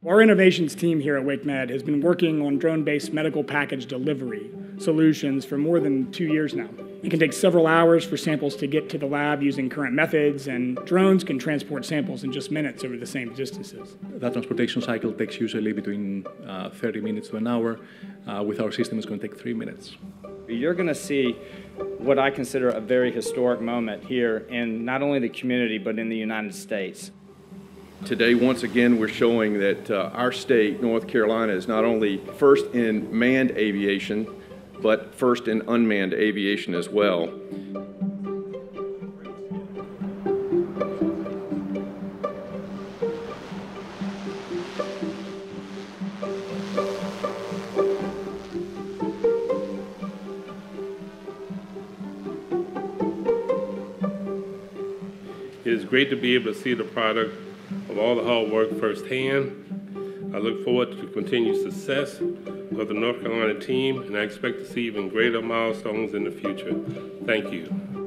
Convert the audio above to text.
Our innovations team here at WakeMed has been working on drone-based medical package delivery solutions for more than 2 years now. It can take several hours for samples to get to the lab using current methods, and drones can transport samples in just minutes over the same distances. That transportation cycle takes usually between 30 minutes to an hour. With our system, it's going to take 3 minutes. You're going to see what I consider a very historic moment here in not only the community, but in the United States. Today, once again, we're showing that our state, North Carolina, is not only first in manned aviation, but first in unmanned aviation as well. It is great to be able to see the product of all the hard work firsthand. I look forward to the continued success of the North Carolina team, and I expect to see even greater milestones in the future. Thank you.